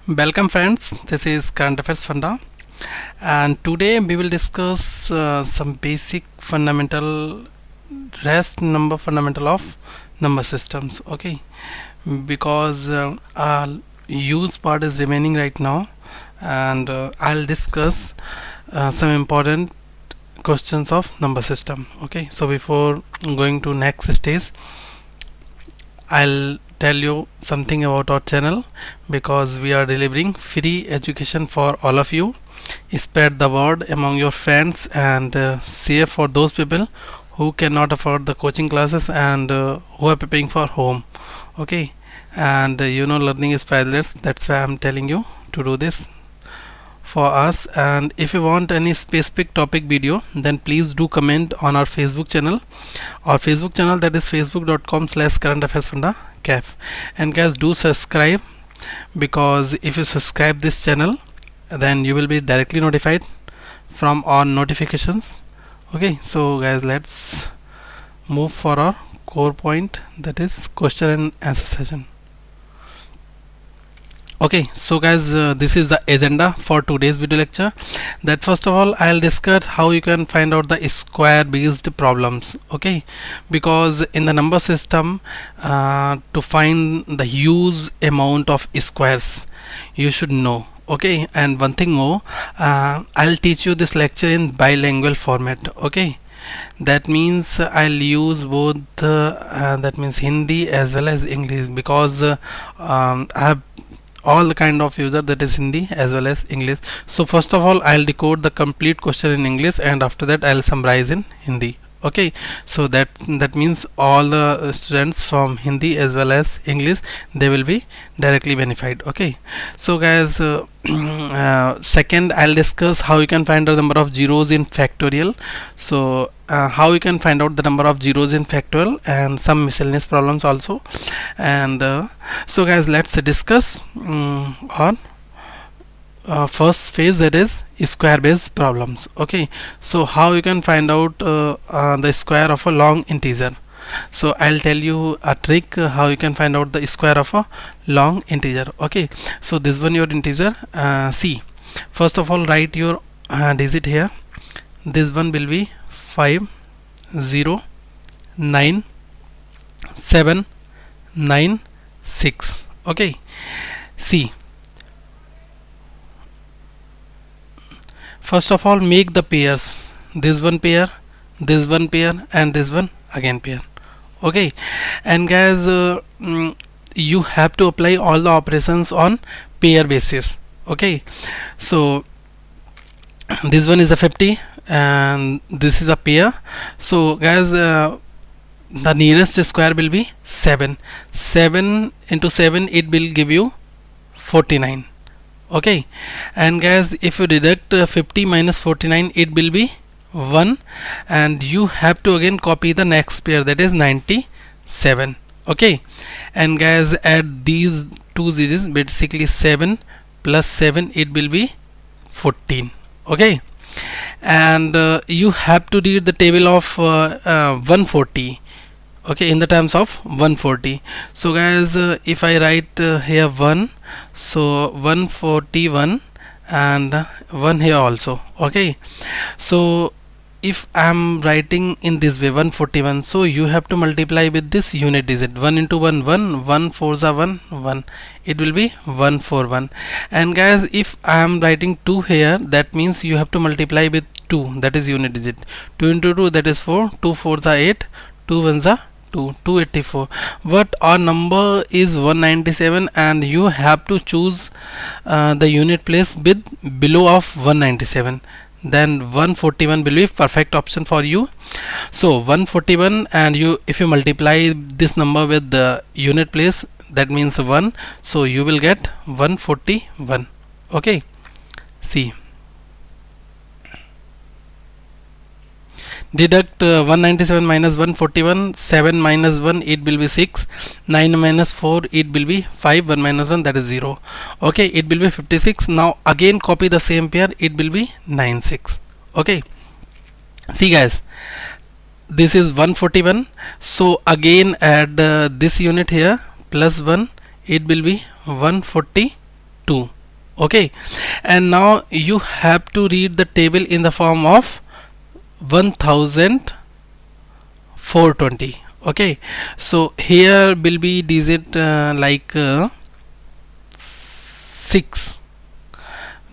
Welcome friends, this is Current Affairs Funda, and today we will discuss some basic fundamental rest number fundamental of number systems. Okay, because our use part is remaining right now, and I'll discuss some important questions of number system. Okay, so before going to next stage, I'll tell you something about our channel, because we are delivering free education for all of you. Spread the word among your friends and share for those people who cannot afford the coaching classes and who are preparing for home. Okay, and learning is priceless, that's why I'm telling you to do this for us. And if you want any specific topic video, then please do comment on our Facebook channel, that is facebook.com/currentaffairsfunda-caf. And guys, do subscribe, because if you subscribe this channel, then you will be directly notified from our notifications. Okay, so guys, let's move for our core point, that is question and answer session. Okay, so guys, this is the agenda for today's video lecture. That first of all, I'll discuss how you can find out the square based problems. Okay, because in the number system, to find the huge amount of squares, you should know. Okay, and one thing more, I'll teach you this lecture in bilingual format. Okay, that means I'll use both that means Hindi as well as English, because I have all the kind of user, that is Hindi as well as English. So first of all, I'll decode the complete question in English, and after that I'll summarize in Hindi. Okay, so that means all the students from Hindi as well as English, they will be directly benefited. Okay, so guys, second, I'll discuss how you can find the number of zeros in factorial. So how you can find out the number of zeros in factorial, and some miscellaneous problems also. And so guys, let's discuss on first phase, that is square based problems. Okay, so how you can find out the square of a long integer. So I'll tell you a trick how you can find out the square of a long integer. Okay, so this one your integer, see, first of all write your digit here. This one will be 5 0 9 7 9 6. Okay, see, first of all make the pairs, this one pair, this one pair, and this one again pair. Okay, and guys, you have to apply all the operations on pair basis. Okay, so this one is a 50 and this is a pair. So guys, the nearest square will be 7 into 7, it will give you 49. Okay, and guys, if you deduct 50 minus 49, it will be 1, and you have to again copy the next pair, that is 97. Okay, and guys, add these two digits, basically 7 plus 7, it will be 14. Okay, and you have to read the table of 140. Okay, in the terms of 140. So guys, if I write here 1, so 141, and 1 here also. Okay, so if I am writing in this way 141, so you have to multiply with this unit digit. 1 into 1 1, 1 4s are 1 1, it will be 141. And guys, if I am writing 2 here, that means you have to multiply with 2, that is unit digit. 2 into 2, that is 4, 2 4s are 8, 2 1s are 284. But our number is 197, and you have to choose the unit place with below of 197, then 141 will be perfect option for you. So 141, and if you multiply this number with the unit place, that means 1, so you will get 141. Okay, see, deduct 197 minus 141, 7 minus 1, it will be 6, 9 minus 4, it will be 5, 1 minus 1, that is 0. Okay, it will be 56. Now again copy the same pair, it will be 96. Okay, see guys, this is 141, so again add this unit here plus 1, it will be 140 2. Okay, and now you have to read the table in the form of 1420. Okay, so here will be digit like 6.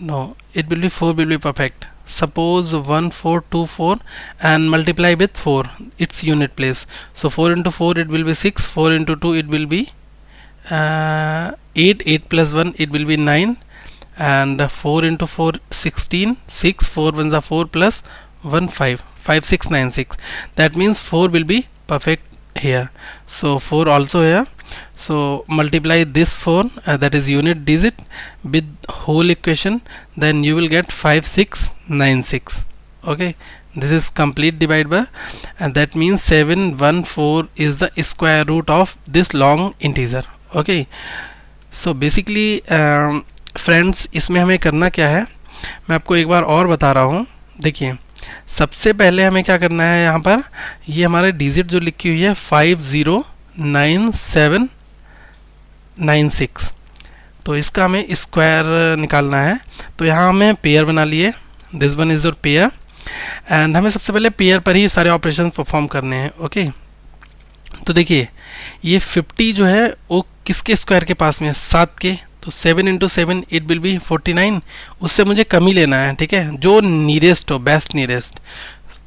No, it will be 4 will be perfect. Suppose 1424 and multiply with 4, its unit place. So 4 into 4 it will be 6, 4 into 2 it will be 8, 8 plus 1 it will be 9, and 4 into 4 16, 6, 4 ones are 4 plus 1 5, 5 6 9 6. That means 4 will be perfect here. So 4 also here. So multiply this 4 that is unit digit with whole equation, then you will get 5696. Okay, this is complete divide by, and that means 714 is the square root of this long integer. Okay, so basically friends इसमें हमें करना क्या है, मैं आपको एक बार और बता रहा हूँ. देखिए, सबसे पहले हमें क्या करना है, यहाँ पर ये हमारे डिजिट जो लिखी हुई है 509796, तो इसका हमें स्क्वायर निकालना है. तो यहाँ हमें पेयर बना लिए, this one is your pair, and हमें सबसे पहले पेयर पर ही सारे ऑपरेशन परफॉर्म करने हैं. ओके, तो देखिए ये 50 जो है वो किसके स्क्वायर के पास में है, 7 के. तो 7 इंटू 7 इट विल बी 49. उससे मुझे कम ही लेना है. ठीक है, जो नियरेस्ट हो, बेस्ट नियरेस्ट.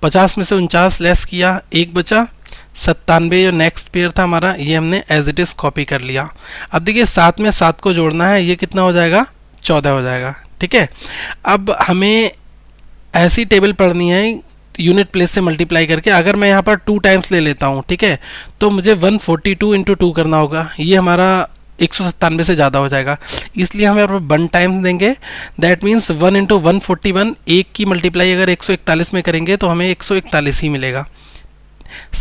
50 में से 49 लेस किया, एक बचा 97. जो नेक्स्ट पेयर था हमारा, ये हमने एज इट इज़ कॉपी कर लिया. अब देखिए 7 में 7 को जोड़ना है, ये कितना हो जाएगा, 14 हो जाएगा. ठीक है, अब हमें ऐसी टेबल पढ़नी है यूनिट प्लेस से मल्टीप्लाई करके. अगर मैं यहाँ पर 2 टाइम्स ले लेता हूँ, ठीक है, तो मुझे 142 इंटू 2 करना होगा. ये हमारा 197 से ज़्यादा हो जाएगा, इसलिए हम यहाँ पर 1 टाइम्स देंगे. दैट मीन्स 1 इंटू 141, एक की मल्टीप्लाई अगर 141 में करेंगे तो हमें 141 ही मिलेगा.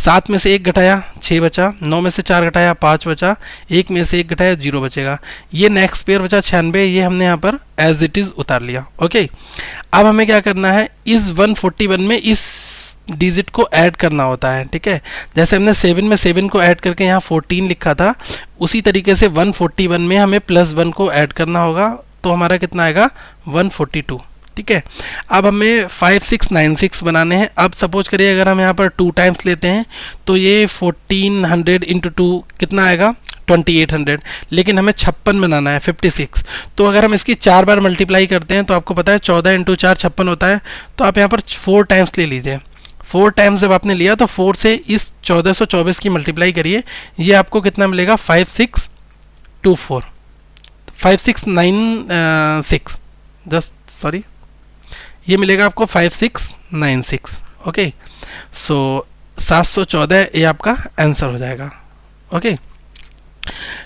7 में से 1 घटाया 6 बचा, 9 में से 4 घटाया 5 बचा, 1 में से 1 घटाया 0 बचेगा. ये नेक्स्ट पेयर बचा 96, ये हमने यहाँ पर एज इट इज़ उतार लिया. ओके, अब हमें क्या करना है, इस 141 में इस डिजिट को ऐड करना होता है. ठीक है, जैसे हमने 7 में 7 को ऐड करके यहाँ 14 लिखा था, उसी तरीके से 141 में हमें +1 को ऐड करना होगा. तो हमारा कितना आएगा, 142. ठीक है, अब हमें 5696 बनाने हैं. अब सपोज करिए अगर हम यहाँ पर 2 टाइम्स लेते हैं तो ये 1400 इंटू 2 कितना आएगा, 2800. लेकिन हमें 56 बनाना है, 56. तो अगर हम इसकी 4 बार मल्टीप्लाई करते हैं तो आपको पता है 14 इंटू 4 56 होता है. तो आप यहाँ पर 4 टाइम्स ले लीजिए. 4 टाइम्स जब आपने लिया तो 4 से इस 1424 की मल्टीप्लाई करिए, ये आपको कितना मिलेगा, 5624, 5696, जस्ट सॉरी, ये मिलेगा आपको 5696. ओके, सो 714 ये आपका आंसर हो जाएगा. Okay,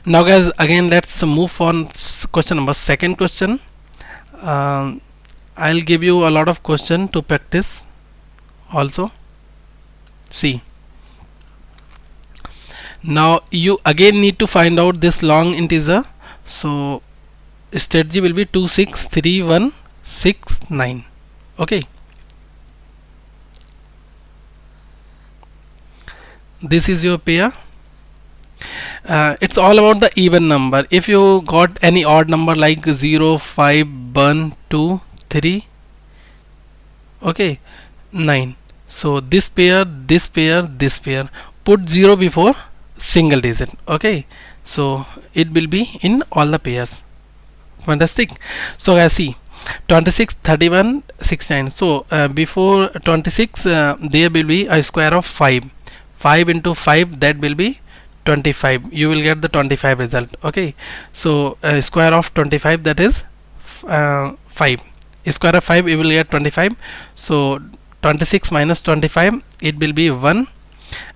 now guys again let's move on question number second question. I will give you a lot of question to practice also. See, now you again need to find out this long integer. So strategy will be 2631669. Okay, this is your pair. It's all about the even number. If you got any odd number like 0 5 1 2 3, okay, 9. So this pair, this pair, this pair, put 0 before single digit. Okay, so it will be in all the pairs. Fantastic. So guys, see 26 31 69. So before 26 there will be a square of 5. 5 into 5, that will be 25. You will get the 25 result. Okay, so square of 25, that is 5. Square of 5 you will get 25. So 26 minus 25, it will be 1,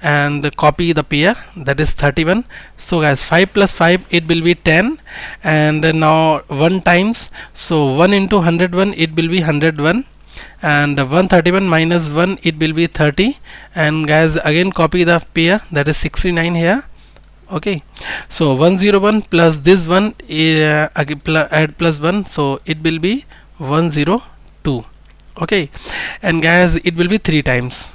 and copy the pair, that is 31. So guys, 5 plus 5 it will be 10, and now 1 times, so 1 into 101 it will be 101, and 131 minus 1 it will be 30, and guys again copy the pair, that is 69 here. Okay, so 101 plus this one add plus 1, so it will be 102. Okay, and guys it will be 3 times.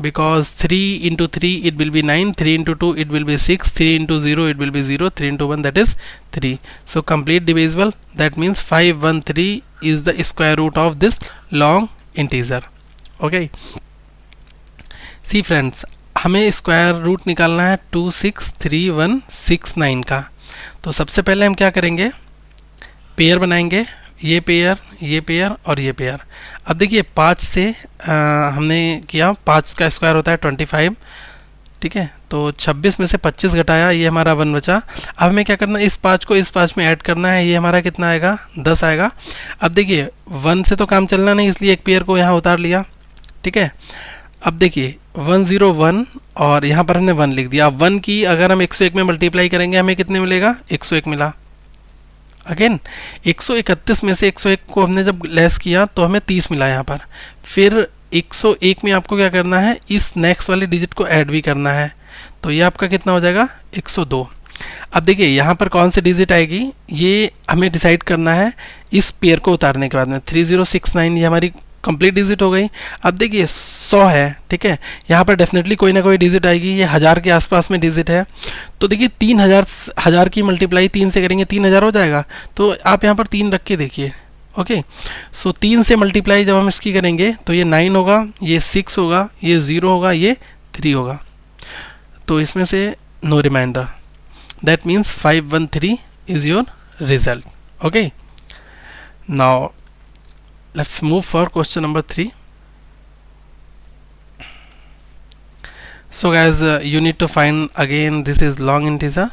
because 3 into 3 it will be 9, 3 into 2 it will be 6, 3 into 0 it will be 0, 3 into 1 that is 3. So complete divisible, that means 513 is the square root of this long integer. Okay, see friends, हमें square root निकालना है 263,169 का. तो सबसे पहले हम क्या करेंगे, पेयर बनाएंगे, ये पेयर, ये पेयर और ये पेयर. अब देखिए 5 से हमने किया, 5 का स्क्वायर होता है 25, ठीक है. तो 26 में से 25 घटाया, ये हमारा 1 बचा. अब हमें क्या करना है, इस 5 को इस 5 में ऐड करना है, ये हमारा कितना आएगा, 10 आएगा. अब देखिए 1 से तो काम चलना नहीं, इसलिए एक पेयर को यहाँ उतार लिया, ठीक है. अब देखिए 101 और यहाँ पर हमने 1 लिख दिया. अब 1 की अगर हम 101 में मल्टीप्लाई करेंगे हमें कितने मिलेगा, 101 मिला. अगेन 131 में से 101 को हमने जब लेस किया तो हमें 30 मिला यहाँ पर. फिर 101 में आपको क्या करना है, इस नेक्स्ट वाले डिजिट को ऐड भी करना है. तो ये आपका कितना हो जाएगा, 102. अब देखिए यहाँ पर कौन सी डिजिट आएगी, ये हमें डिसाइड करना है इस पेयर को उतारने के बाद में. 3069 ये हमारी कंप्लीट डिजिट हो गई. अब देखिए 100 है, ठीक है. यहाँ पर डेफिनेटली कोई ना कोई डिजिट आएगी, ये 1000 के आसपास में डिजिट है. तो देखिए 3000 की मल्टीप्लाई 3 से करेंगे 3000 हो जाएगा. तो आप यहाँ पर 3 रख के देखिए. ओके, सो 3 से मल्टीप्लाई जब हम इसकी करेंगे तो ये 9 होगा, ये 6 होगा, ये 0 होगा, ये 3 होगा. तो इसमें से no remainder, that means 513 is your result. Okay, now let's move for question number 3. So guys, you need to find again, this is long integer,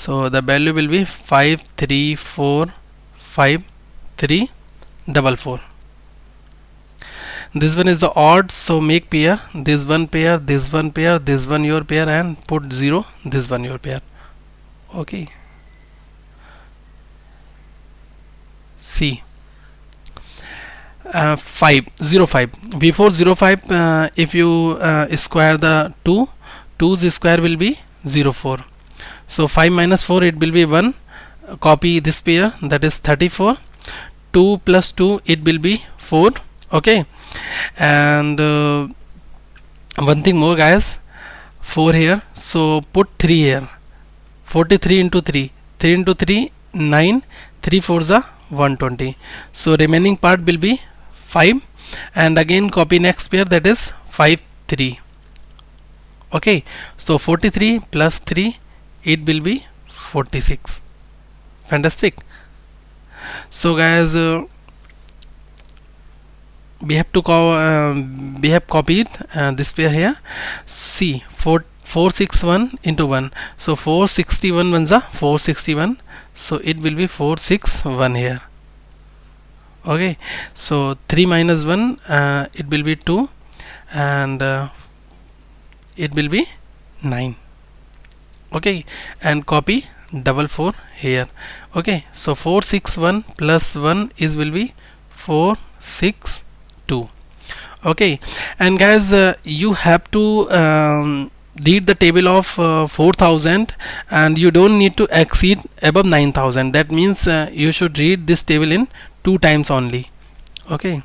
so the value will be 5345344. This one is the odd, so make pair, this one pair, this one pair, this one your pair, and put 0, this one your pair. Okay, see 505. Before 05, if you square the 2's square will be 04. So 5 minus 4 it will be 1. Copy this pair, that is 34. 2 plus 2 it will be 4. Okay, and one thing more guys, 4 here, so put 3 here. 43 into 3, 3 into 3 9, 3 4s are 120. So remaining part will be 5, and again copy next pair, that is 5 3. Okay, so 43 plus 3 it will be 46. Fantastic. So guys, we have copied this pair here. See, 461 into 1, so 461 ones are 461, so it will be 461 here. Okay, so 3 minus 1 it will be 2, and it will be 9. Okay, and copy 44 here. Okay, so 461 plus 1 is will be 462. Okay, and guys, you have to read the table of 4000, and you don't need to exceed above 9000. That means you should read this table in 2 times only. Okay,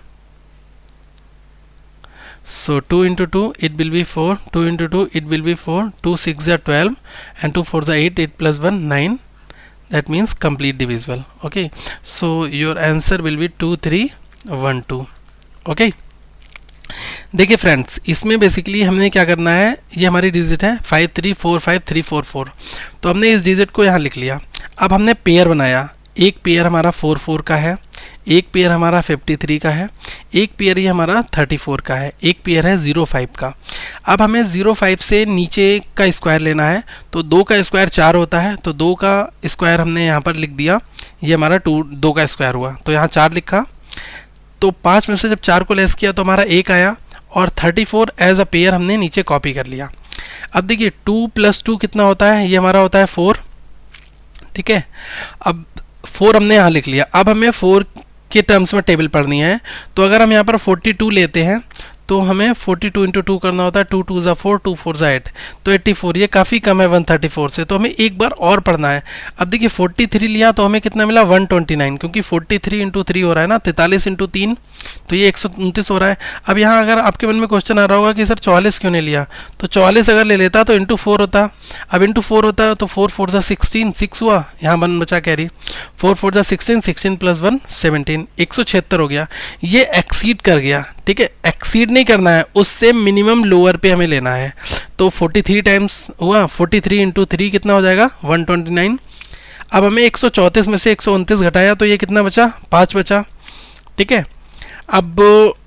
so 2 into 2 it will be 4, 2 into 2 it will be 4, 2 6 are 12, and 2 4 are 8, 8 plus 1 9. That means complete divisible. Okay, so your answer will be 2312. Okay, देखिए friends, इसमें basically हमने क्या करना है, ये हमारी digit है 5345344. तो हमने इस डिजिट को यहाँ लिख लिया. अब हमने पेयर बनाया, एक पेयर हमारा 44 का है, एक पेयर हमारा 53 का है, एक पेयर ही हमारा 34 का है, एक पेयर है 05 का. अब हमें 05 से नीचे का स्क्वायर लेना है. तो 2 का स्क्वायर 4 होता है, तो 2 का स्क्वायर हमने यहाँ पर लिख दिया, ये हमारा 2 का स्क्वायर हुआ, तो यहाँ 4 लिखा. तो 5 में से जब 4 को लेस किया तो हमारा 1 आया, और 34 एज अ पेयर हमने नीचे कॉपी कर लिया. अब देखिए 2 प्लस 2 कितना होता है, ये हमारा होता है 4. ठीक है, अब 4 हमने यहाँ लिख लिया. अब हमें 4 के टर्म्स में टेबल पढ़नी है. तो अगर हम यहाँ पर 42 लेते हैं तो हमें 42 इंटू 2 करना होता है, 2 2 ज़ा 4, 2 4 ज़ा 8, तो 84, ये काफ़ी कम है 134 से, तो हमें एक बार और पढ़ना है। अब देखिए 43 लिया तो हमें कितना मिला 129, क्योंकि 43 इंटू 3 हो रहा है ना, 43 इंटू 3, तो ये 129 हो रहा है। अब यहाँ अगर आपके मन में क्वेश्चन आ रहा होगा कि सर 44 क्यों नहीं लिया, तो 44 अगर ले लेता तो इंटू 4 होता, अब इंटू 4 होता तो 4 4 ज़ा 16, 6 हुआ, यहाँ 1 बचा कैरी, 4 4 ज़ा 16, 16 प्लस 1 17, 176 हो गया। ये एक्सीड कर गया, ठीक है, एक्सीड नहीं करना है, उससे मिनिमम लोअर पे हमें लेना है। तो 43 टाइम्स हुआ, 43 इंटू 3 कितना हो जाएगा 129। अब हमें 134 में से 129 घटाया तो ये कितना बचा, 5 बचा, ठीक है। अब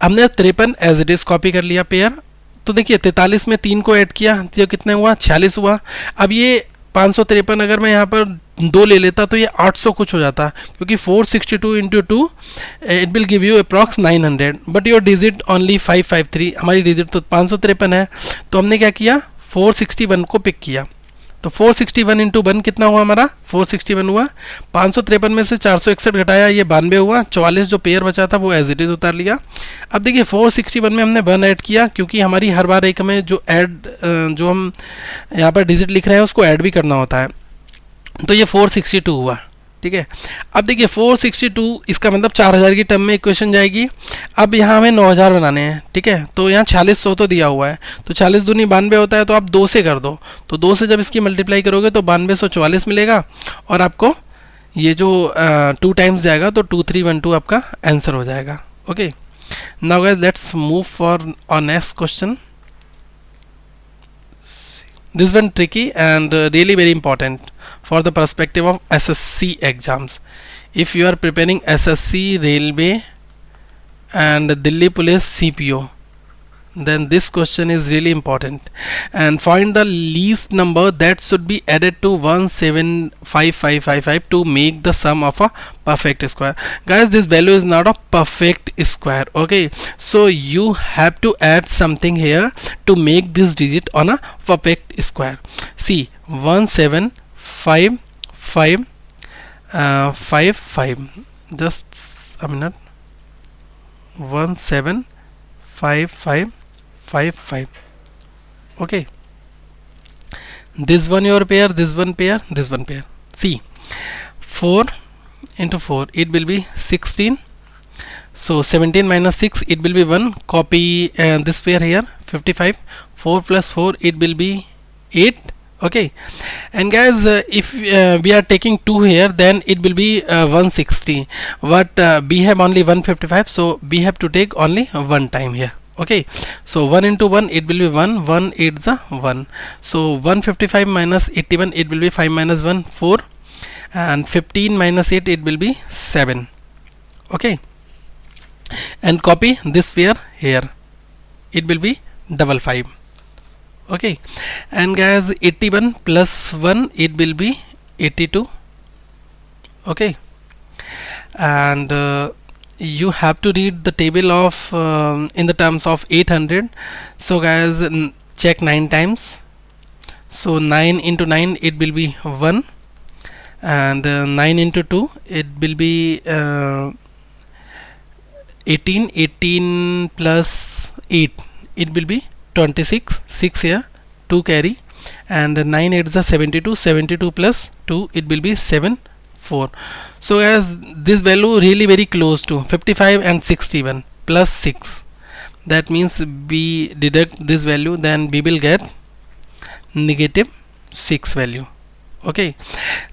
हमने 53 एज इट इज कॉपी कर लिया पेयर, तो देखिए 43 में 3 को ऐड किया तो कितने हुआ 46 हुआ। अब ये 553 अगर मैं यहाँ पर 2 ले लेता तो ये 800 कुछ हो जाता, क्योंकि 462 into 2 it will give you approx 900, but your digit only 553, हमारी डिजिट तो 553 है, तो हमने क्या किया 461 को पिक किया। तो 461 इंटू 1 कितना हुआ हमारा 461 हुआ, 553 में से 461 घटाया ये 92 हुआ, 44 जो पेयर बचा था वो एज इट इज उतार लिया। अब देखिए 461 में हमने 1 ऐड किया, क्योंकि हमारी हर बार एक हमें जो ऐड जो हम यहाँ पर डिजिट लिख रहे हैं उसको ऐड भी करना होता है, तो ये 462 हुआ, ठीक है। अब देखिए 462 इसका मतलब 4000 की टर्म में इक्वेशन जाएगी। अब यहाँ हमें 9000 बनाने हैं, ठीक है, तो यहाँ 4600 तो दिया हुआ है, तो 40 दूनी 92 होता है, तो आप 2 से कर दो, तो 2 से जब इसकी मल्टीप्लाई करोगे तो 9244 मिलेगा, और आपको ये जो 2 टाइम्स जाएगा तो 2312 आपका आंसर हो जाएगा। Okay, now guys let's move for our next question. This one tricky and really very important for the perspective of SSC exams. If you are preparing SSC, Railway and Delhi Police CPO, then this question is really important. And find the least number that should be added to 175555 to make the sum of a perfect square. Guys, this value is not a perfect square, okay, so you have to add something here to make this digit on a perfect square. See, 175555, just a minute, 175555, okay, this one your pair, this one pair, this one pair. See, 4 into 4 it will be 16, so 17 minus 6 it will be 1, copy this pair here 55, 4 plus 4 it will be 8, okay. And guys, if we are taking 2 here, then it will be 160, but we have only 155, so we have to take only one time here, okay. So 1 into 1 it will be 1, 1 8 is 1, so 155 minus 81 it will be 5 minus 1 4, and 15 minus 8 it will be 7, okay. And copy this pair here, it will be 55, okay. And guys, 81 plus 1 it will be 82, okay. And you have to read the table of in the terms of 800. So guys, check 9 times, so 9 into 9 it will be 1, and 9 into 2 it will be 18, 18 plus 8 it will be 26, 6 here, 2 carry, and 9 8 is 72, 72 plus 2 it will be 7 4. So guys, this value really very close to 55 and 61 plus 6, that means we deduct this value, then we will get negative 6 value, okay.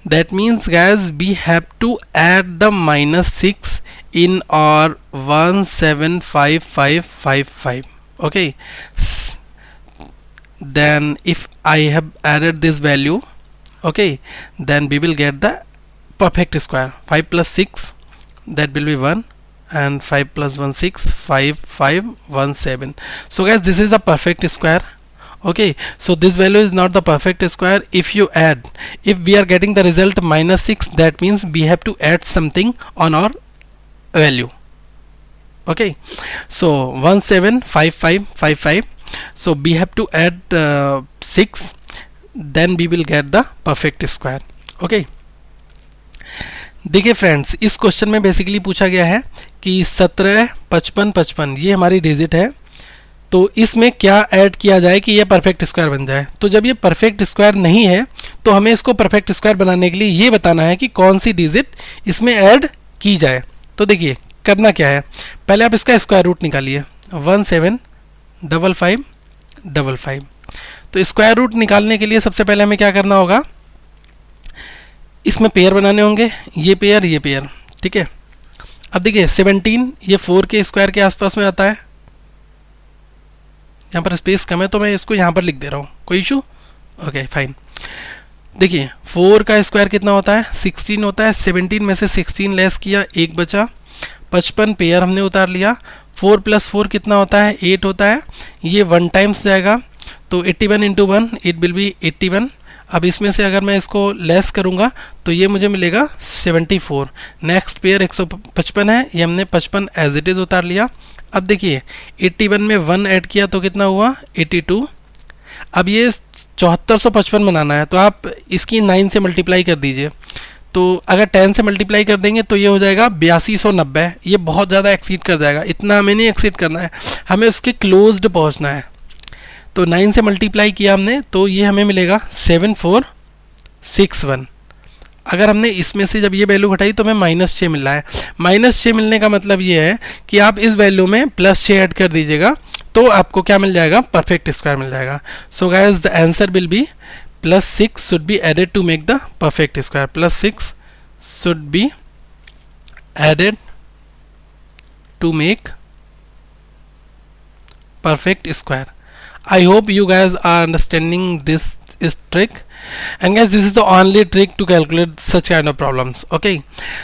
That means guys, we have to add the minus 6 in our 175555, okay. Then if I have added this value, okay, then we will get the perfect square. 5 plus 6 that will be 1, and 5 plus 1 6, 5 5 1 7. So guys, this is a perfect square, okay. So this value is not the perfect square. If you add, if we are getting the result minus 6, that means we have to add something on our value, okay. So 175555, so we have to add 6, then we will get the perfect square, okay. देखिए friends, इस question में basically पूछा गया है कि 17 55 55 ये हमारी digit है, तो इसमें क्या ऐड किया जाए कि ये परफेक्ट स्क्वायर बन जाए। तो जब ये परफेक्ट स्क्वायर नहीं है तो हमें इसको परफेक्ट स्क्वायर बनाने के लिए ये बताना है कि कौन सी डिजिट इसमें ऐड की जाए। तो देखिए करना क्या है, पहले आप इसका स्क्वायर रूट निकालिए 175555। तो स्क्वायर रूट निकालने के लिए सबसे पहले हमें क्या करना होगा, इसमें पेयर बनाने होंगे, ये पेयर, ठीक है। अब देखिए 17 ये 4 के स्क्वायर के आसपास में आता है, यहाँ पर स्पेस कम है तो मैं इसको यहाँ पर लिख दे रहा हूँ, कोई इशू, ओके फाइन। देखिए 4 का स्क्वायर कितना होता है 16 होता है, 17 में से 16 लेस किया, एक बचा, 55 पेयर हमने उतार लिया, 4 + 4 कितना होता है 8 होता है, ये 1 टाइम्स जाएगा तो 81 × 1 इट विल बी 81। अब इसमें से अगर मैं इसको लेस करूंगा तो ये मुझे मिलेगा 74। नेक्स्ट पेयर 155 है, ये हमने 55 एज इट इज़ उतार लिया। अब देखिए 81 में 1 ऐड किया तो कितना हुआ 82। अब ये 7455 बनाना है तो आप इसकी 9 से मल्टीप्लाई कर दीजिए, तो अगर 10 से मल्टीप्लाई कर देंगे तो ये हो जाएगा 8290। ये बहुत ज़्यादा एक्सीड कर जाएगा, इतना हमें नहीं एक्सीड करना है, हमें उसके क्लोज्ड पहुंचना है। तो 9 से मल्टीप्लाई किया हमने तो ये हमें मिलेगा 7461। अगर हमने इसमें से जब ये वैल्यू घटाई तो हमें -6 मिल रहा है। -6 मिलने का मतलब ये है कि आप इस वैल्यू में +6 ऐड कर दीजिएगा तो आपको क्या मिल जाएगा, परफेक्ट स्क्वायर मिल जाएगा। So guys the answer will be +6 should be added to make the perfect square. +6 should be added to make perfect square. I hope you guys are understanding this trick, and guys this is the only trick to calculate such kind of problems. Okay,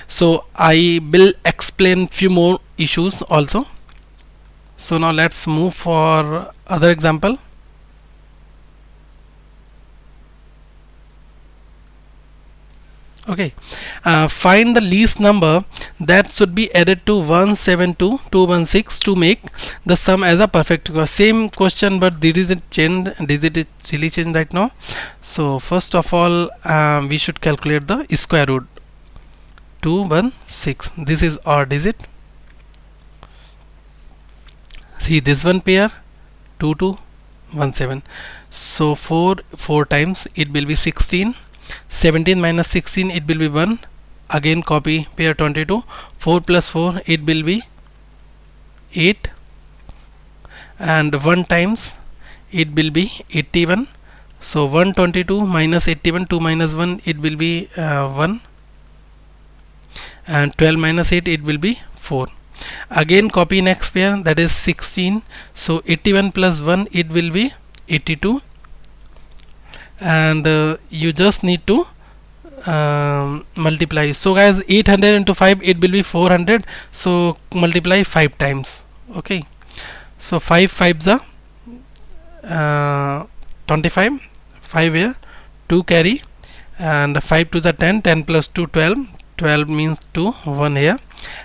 so I will explain few more issues also. So now let's move for other example. Okay, find the least number that should be added to 172216 to make the sum as a perfect square. Same question, but this is changed. Digit is really changed right now. So first of all, we should calculate the square root 216. This is our digit. See this one pair 2217. So 4 times it will be 16. 17 minus 16 it will be 1. Again copy pair 22. 4 + 4 it will be 8, and 1 times it will be 81. So 122 minus 81, 2 minus 1 it will be 1, and 12 minus 8 it will be 4. Again copy next pair, that is 16. So 81 plus 1 it will be 82, and you just need to multiply. So guys 800 into 5 it will be 400, so multiply 5 times. Okay, so 5 5s are 25, 5 here, 2 carry, and 5 2s are 10, 10 plus 2 12, 12 means 2, 1 here,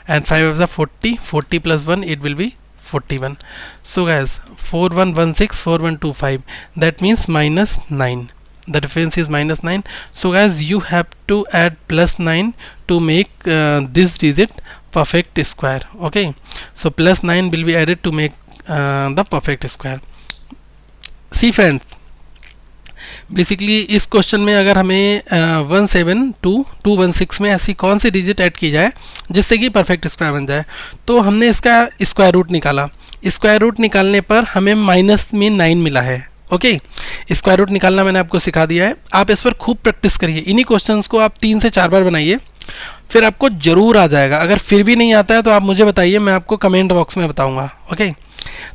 and 5 is 40, 40 plus 1 it will be 41. So guys 4116 4125, that means -9. The difference is -9. So guys you have to add +9 to make this digit perfect square. Okay, so +9 will be added to make the perfect square. See friends, basically इस question में अगर हमें 172216 में ऐसी कौन सी digit add की जाए जिससे कि परफेक्ट स्क्वायर बन जाए, तो हमने इसका स्क्वायर रूट निकाला। स्क्वायर रूट निकालने पर हमें -9 मिला है। ओके, स्क्वायर रूट निकालना मैंने आपको सिखा दिया है, आप इस पर खूब प्रैक्टिस करिए। इन्हीं क्वेश्चंस को आप 3 से 4 बार बनाइए, फिर आपको जरूर आ जाएगा। अगर फिर भी नहीं आता है तो आप मुझे बताइए, मैं आपको कमेंट बॉक्स में बताऊंगा। ओके,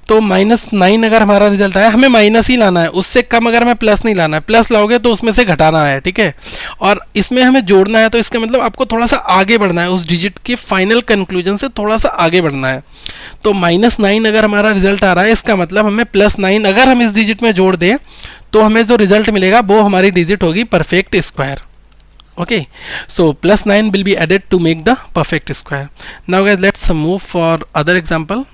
तो -9 अगर हमारा रिजल्ट आया, हमें माइनस ही लाना है, उससे कम अगर हमें प्लस नहीं लाना है। प्लस लाओगे तो उसमें से घटाना है, ठीक है, और इसमें हमें जोड़ना है, तो इसका मतलब आपको थोड़ा सा आगे बढ़ना है, उस डिजिट के फाइनल कंक्लूजन से थोड़ा सा आगे बढ़ना है। तो -9 अगर हमारा रिजल्ट आ रहा है, इसका मतलब हमें +9 अगर हम इस डिजिट में जोड़ दें तो हमें जो रिजल्ट मिलेगा वो हमारी डिजिट होगी perfect square. Okay, so +9 will be added to make the perfect square. Now guys, let's move for other example.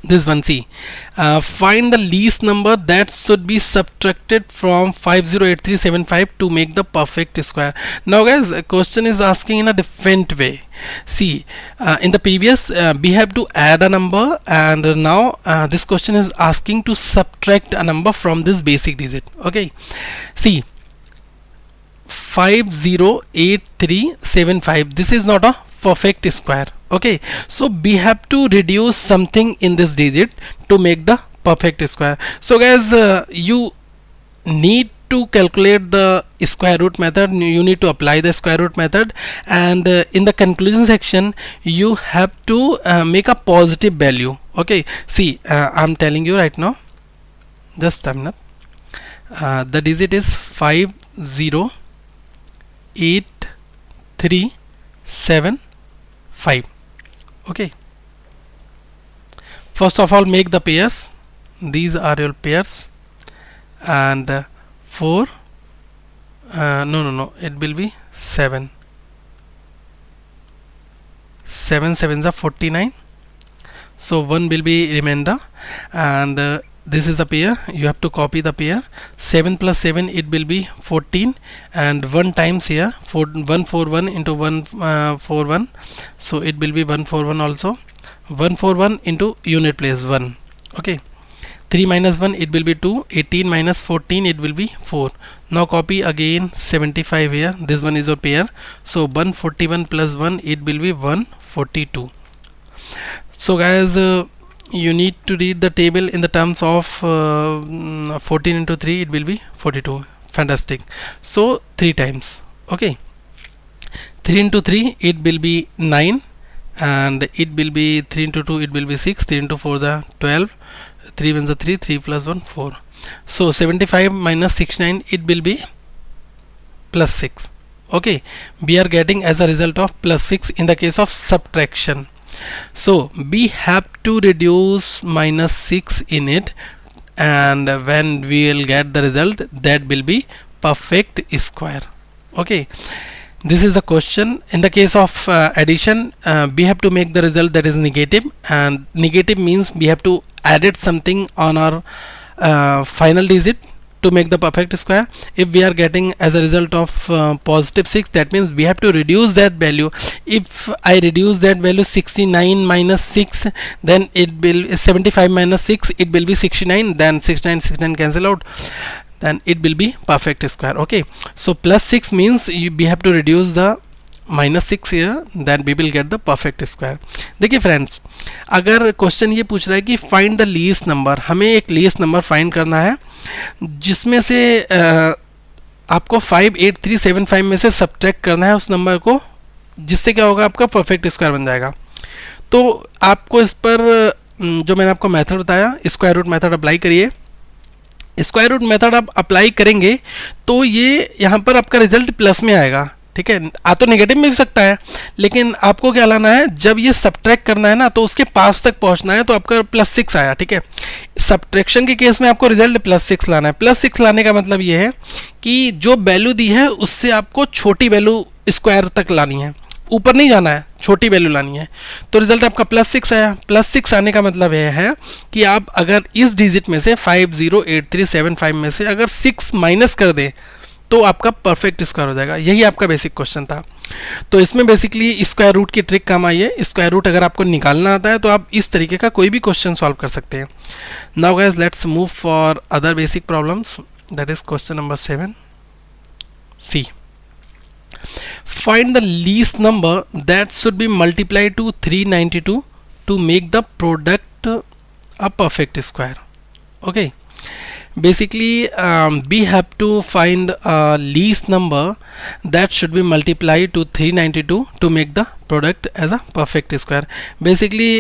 this one. See, find the least number that should be subtracted from 508375 to make the perfect square. Now guys, a question is asking in a different way. See, in the previous we have to add a number, and now this question is asking to subtract a number from this basic digit. Okay, see, 508375, this is not a perfect square. Okay, so we have to reduce something in this digit to make the perfect square. So guys, you need to calculate the square root method, you need to apply the square root method, and in the conclusion section you have to make a positive value. Okay, see, I'm telling you right now, just a minute. The digit is 508375. Okay, first of all make the pairs. These are your pairs, and 4 no, it will be 7 sevens are 49, so 1 will be remainder, and this is a pair. You have to copy the pair. 7 plus 7, it will be 14, and 1 times here, 141 into 141, so it will be 141 also. 141 into unit place 1. Okay, 3 minus 1, it will be 2. 18 minus 14, it will be 4. Now copy again 75 here. This one is your pair, so 141 plus 1, it will be 142. So guys, you need to read the table in the terms of 14 into 3, it will be 42. Fantastic. So 3 times. Okay, 3 into 3, it will be 9, and it will be 3 into 2, it will be 6. 3 into 4 the 12. 3 1 the 3, 3 plus 1 4. So 75 minus 69, it will be plus 6. Okay, we are getting as a result of plus 6 in the case of subtraction. So we have to reduce minus 6 in it, and when we will get the result, that will be perfect square. Okay, this is a question. In the case of addition, we have to make the result that is negative, and negative means we have to added something on our final digit to make the perfect square. If we are getting as a result of positive 6, that means we have to reduce that value. If I reduce that value 69 minus 6, then it will 75 minus 6, it will be 69. Then 69 cancel out, then it will be perfect square. Okay, so plus 6 means we have to reduce the minus 6 here, then we will get the perfect square. देखिए friends, अगर question ये पूछ रहा है कि find the least number, हमें एक least number find करना है जिसमें से आपको 58375 में से सब्ट्रैक्ट करना है उस नंबर को, जिससे क्या होगा, आपका परफेक्ट स्क्वायर बन जाएगा. तो आपको इस पर जो मैंने आपको मेथड बताया, स्क्वायर रूट मेथड अप्लाई करिए. स्क्वायर रूट मेथड आप अप्लाई करेंगे तो ये यहाँ पर आपका रिजल्ट प्लस में आएगा. ठीक है, आ तो नेगेटिव मिल सकता है, लेकिन आपको क्या लाना है, जब ये सब्ट्रैक्ट करना है ना, तो उसके पास तक पहुंचना है. तो आपका प्लस 6 आया. ठीक है, सब्ट्रैक्शन के केस में आपको रिजल्ट प्लस 6 लाना है. प्लस 6 लाने का मतलब ये है कि जो वैल्यू दी है उससे आपको छोटी वैल्यू स्क्वायर तक लानी है, ऊपर नहीं जाना है, छोटी वैल्यू लानी है. तो रिजल्ट आपका प्लस 6 आया. प्लस 6 आने का मतलब यह है कि आप अगर इस डिजिट में से 508375 में से अगर 6 माइनस कर दें तो आपका परफेक्ट स्क्वायर हो जाएगा. यही आपका बेसिक क्वेश्चन था. तो इसमें बेसिकली स्क्वायर रूट की ट्रिक काम आई है. स्क्वायर रूट अगर आपको निकालना आता है तो आप इस तरीके का कोई भी क्वेश्चन सॉल्व कर सकते हैं. Now guys, let's move for other basic problems. That is question number 7. See, find the least number that should be multiplied to 392 to make the product a perfect square. Okay, basically we have to find a least number that should be multiplied to 392 to make the product as a perfect square. Basically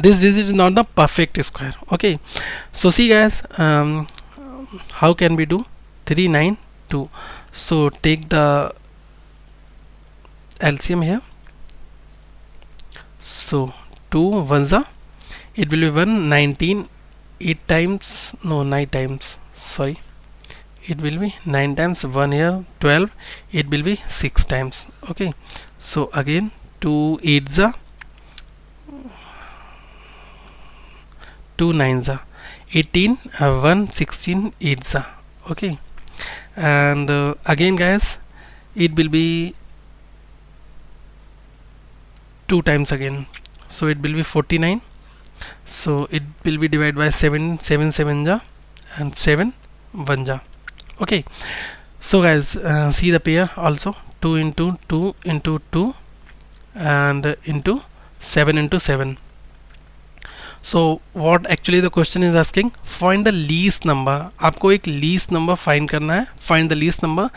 this digit is not the perfect square. Okay, so see guys, how can we do 392? So take the LCM here. So 2 ones are, it will be 119, 8 times, no 9 times, sorry, it will be 9 times, 1 here 12, it will be 6 times. Okay, so again 2 8s are 2 9 जा 18, 1 16 8 जा. Okay, and again guys, it will be 2 times again, so it will be 49. So it will be divided by 7 7 7 ja and 7 1 ja. Okay, so guys, see the pair also, 2 into 2 into 2 and into 7 into 7. So what actually the question is asking, find the least number. आपको एक least number find करना है. Find the least number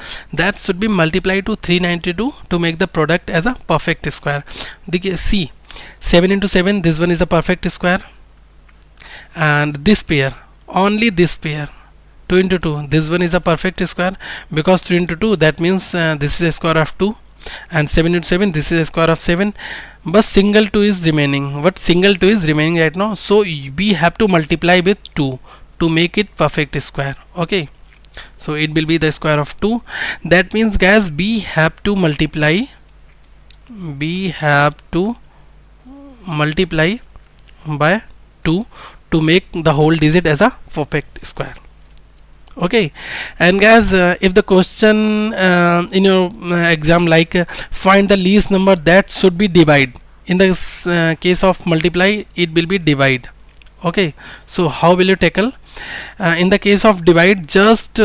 that should be multiplied to 392 to make the product as a perfect square. देखिए see, 7 into 7, this one is a perfect square, and this pair, only this pair, 2 into 2, this one is a perfect square, because 3 into 2, that means this is a square of 2, and 7 into 7, this is a square of 7, but single 2 is remaining. What single 2 is remaining right now, so we have to multiply with 2 to make it perfect square. Okay, so it will be the square of 2. That means guys, we have to multiply by 2 to make the whole digit as a perfect square. Okay, and guys, if the question in your exam like find the least number that should be divide, in the case of multiply it will be divide. Okay, so how will you tackle? In the case of divide, just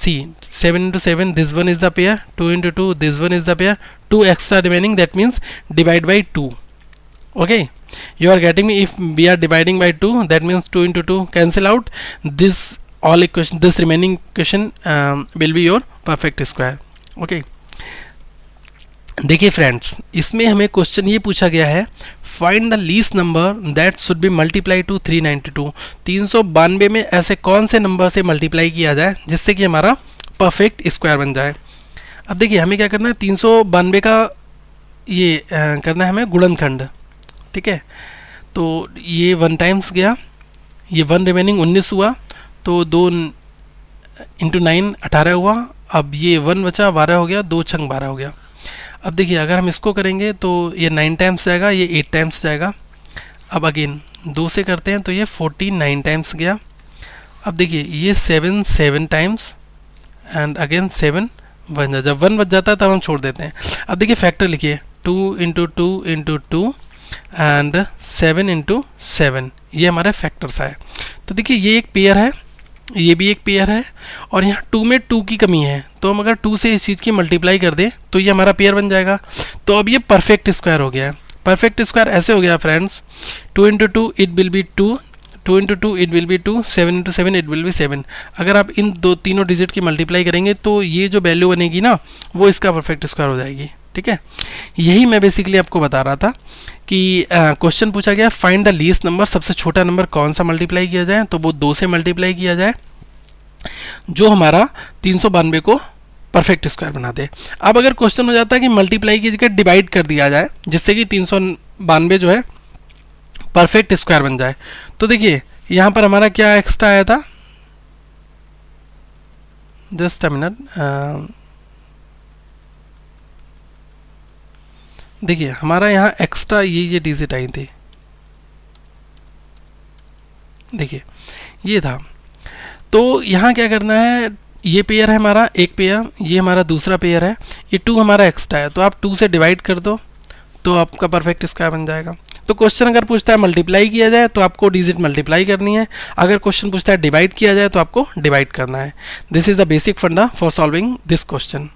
see 7 into 7, this one is the pair, 2 into 2, this one is the pair, 2 extra remaining, that means divide by 2. Okay, you are getting me? If we are dividing by 2, that means 2 into 2 cancel out, this all equation, this remaining equation will be your perfect square. Okay, देखिए friends, इसमें हमें question ये पूछा गया है, find the least number that should be multiply two 392. 392 में ऐसे कौन से नंबर से मल्टीप्लाई किया जाए जिससे कि हमारा परफेक्ट स्क्वायर बन जाए. अब देखिए हमें क्या करना है, 392 का ये करना है हमें गुणनखंड. ठीक है, तो ये 1 टाइम्स गया, ये 1 रिमेनिंग 19 हुआ, तो 2 इंटू 9 18 हुआ. अब ये 1 बचा, 12 हो गया, 2 छंग 12 हो गया. अब देखिए अगर हम इसको करेंगे तो ये 9 टाइम्स जाएगा, ये 8 टाइम्स जाएगा. अब अगेन 2 से करते हैं तो ये 49 टाइम्स गया. अब देखिए ये 7 टाइम्स एंड अगेन 7 बन जाता. जब 1 बच जाता है तब हम छोड़ देते हैं. अब देखिए फैक्टर लिखिए, 2 इंटू 2 इंटू 2 एंड 7 इंटू 7, ये हमारा फैक्टर्स है. तो देखिए ये एक पेयर है, ये भी एक पेयर है, और यहाँ 2 में 2 की कमी है, तो हम अगर 2 से इस चीज़ की मल्टीप्लाई कर दें तो ये हमारा पेयर बन जाएगा. तो अब ये परफेक्ट स्क्वायर हो गया है. परफेक्ट स्क्वायर ऐसे हो गया friends, 2 into 2 it will be 2, 2 into 2 it will be 2, 7 into 7 it will be 7. अगर आप इन तीनों डिजिट की मल्टीप्लाई करेंगे तो ये जो वैल्यू बनेगी ना, वो इसका परफेक्ट स्क्वायर हो जाएगी. ठीक है, यही मैं बेसिकली आपको बता रहा था कि क्वेश्चन पूछा गया फाइंड द लीस्ट नंबर, सबसे छोटा नंबर कौन सा मल्टीप्लाई किया जाए, तो वो 2 से मल्टीप्लाई किया जाए जो हमारा 392 को परफेक्ट स्क्वायर बना दे. अब अगर क्वेश्चन हो जाता है कि मल्टीप्लाई की जगह डिवाइड कर दिया जाए जिससे कि 392 जो है परफेक्ट स्क्वायर बन जाए, तो देखिए यहाँ पर हमारा क्या एक्स्ट्रा आया था, जस्ट अ मिनट, देखिए हमारा यहाँ एक्स्ट्रा ये डिजिट आई थी, देखिए ये था. तो यहाँ क्या करना है, ये पेयर है हमारा एक पेयर, ये हमारा दूसरा पेयर है, ये 2 हमारा एक्स्ट्रा है, तो आप 2 से डिवाइड कर दो तो आपका परफेक्ट स्क्वायर बन जाएगा. तो क्वेश्चन अगर पूछता है मल्टीप्लाई किया जाए तो आपको डिजिट मल्टीप्लाई करनी है, अगर क्वेश्चन पूछता है डिवाइड किया जाए तो आपको डिवाइड करना है. दिस इज द बेसिक फंडा फॉर सॉल्विंग दिस क्वेश्चन.